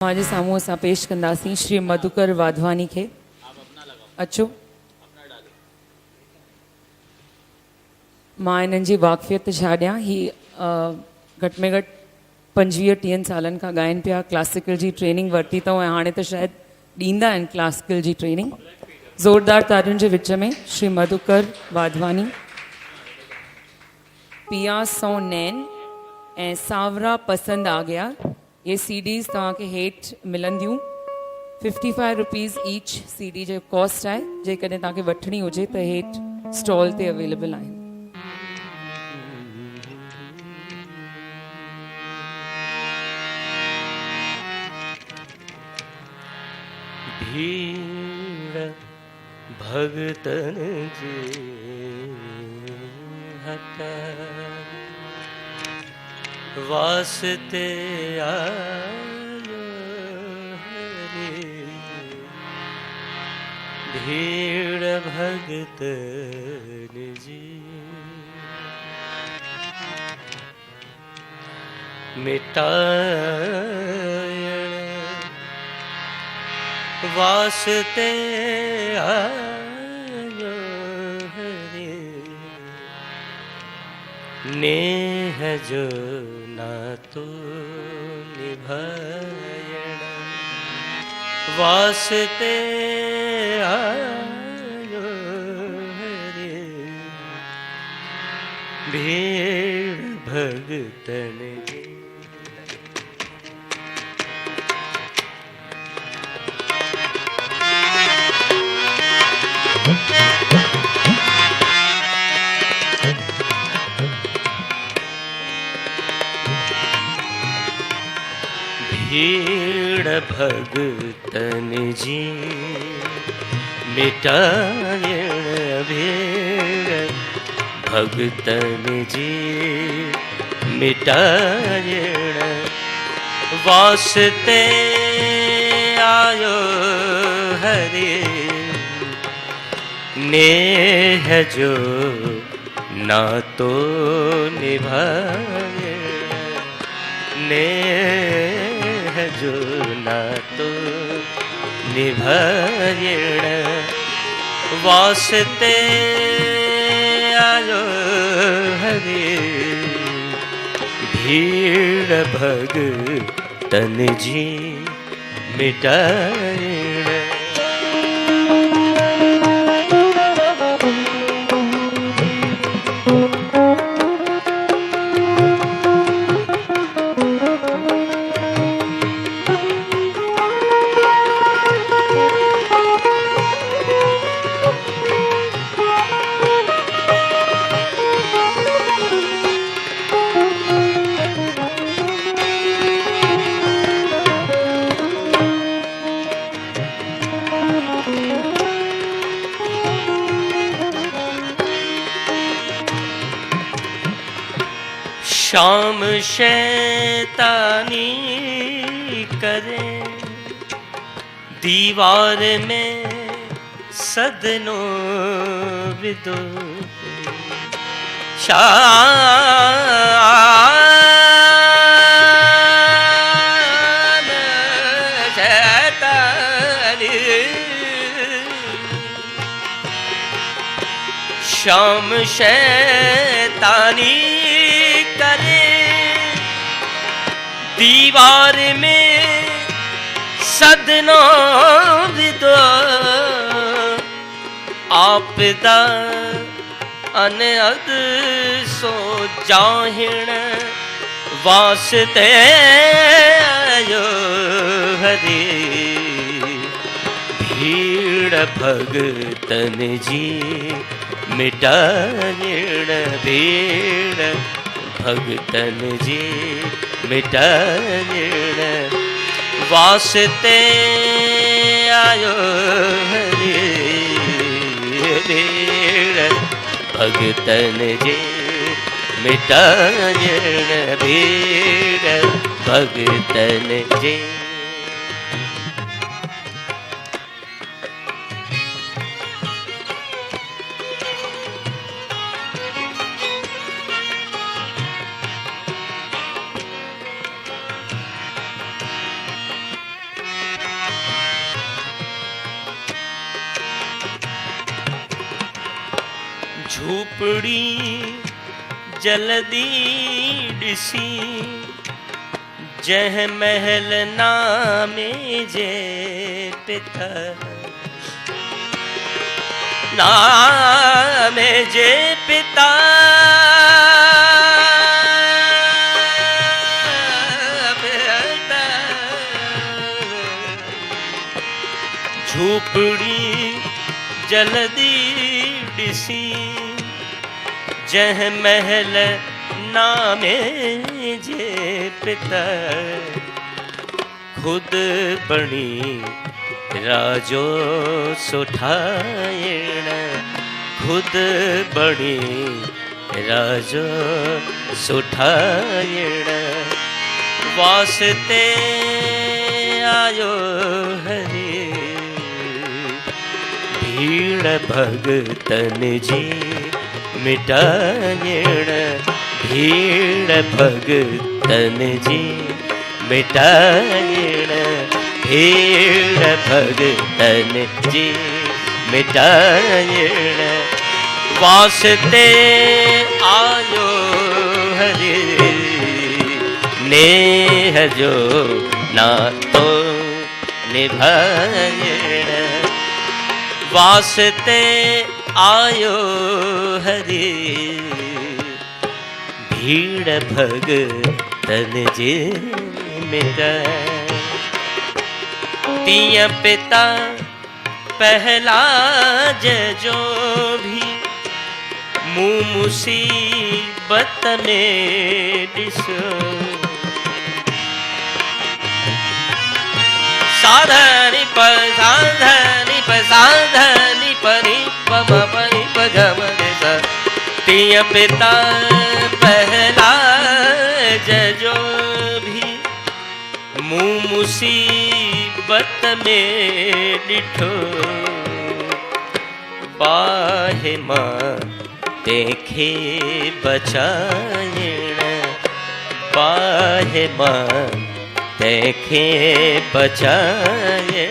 आज साम्हूं असां पेश कंदासीं श्री मधुकर वाधवानी खे। अचो, मां इन्हनि जी वाक़फ़ियत छा ॾियां। ही घटि में घटि 25-30 सालनि खां ॻाइनि पिया, क्लासिकल जी ट्रेनिंग वरिती अथऊं ऐं हाणे त शायदि ॾींदा आहिनि क्लासिकल जी ट्रेनिंग। ज़ोरदार तारियुनि जे विच में श्री मधुकर वाधवानी। पिया सौ नैन ऐं सावरा पसंद आ गया, ये सीडीज़ तव्हांखे हेठि मिलंदियूं। 55 रुपीज़ ईच सीडी जो कॉस्ट आहे। जेकॾहिं तव्हांखे वठिणी हुजे त हेठि स्टॉल ते अवेलेबल आहिनि। भीड़ भगतन जे हटा वास्ते आयो हरे। भीड़ भगतन जी मिटायण वास्ते आयो हरे। नेह जो नातो निभायण वास्ते आयो हरे। भीड़ भगतन जी भीड़ भगतन जी मिटायण। भीड़ भगतन जी मिटायण वास्ते आयो हरे। नेह जो नातो निभायण नेह जो नातो निभायण वास्ते आयो हरे। भीड़ भगतन जी मिटायण। शाम शैतानी करे दीवार में सदनो विदो। शाम शैतानी शाम शैतानी करे दीवार में सदनो विदो। आपदा अनहद सो जाहिण वास्ते आयो हरे। भीड़ भगतन जी मिटायण। भीड़ भगतन जी मिटायण वास्ते आयो हरे। भीड़ भगतन जी मिटायण। भीड़ भगतन जी झूपड़ी जल्दी दिसी जह महल नामे जे पिता नामे जे पिता झूपड़ी जल्दी दिसी जह महल नामे जे पिता खुद बणी राजो सुठायण खुद बणी राजो सुठायण वास्ते आयो हरि भीड़ भगतन जी मिटायण भीड़ भगतन जी मिटायण भीड़ भगतन जी मिटायण वास्ते आयो हरि नेह जो नातो निभायण वास्ते आयो हरि भीड़ भगतन जी मेरा तिया पिता पहला जो भी मुँह मुसीबत में दिसो साधनी साधनी पनी पम पनी पगम तिया पिता पहला जो भी मुँह मुसीबत में डिठो बाहे माँ देखे बचायण बाहे माँ देखे बचायण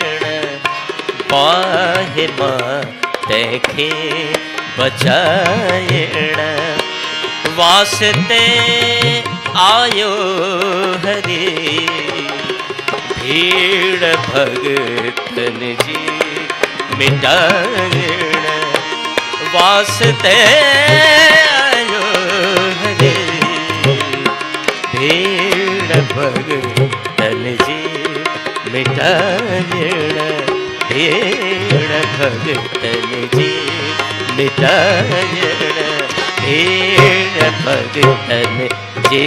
बाहे माँ देखे बचायण वास्ते आयो हरि भीड़ भगतन जी मिटायण वास्ते आयो हरि भीड़ भगतन जी मिटायण भीड़ भगतन जी मिटायण भीड़ भगतन जी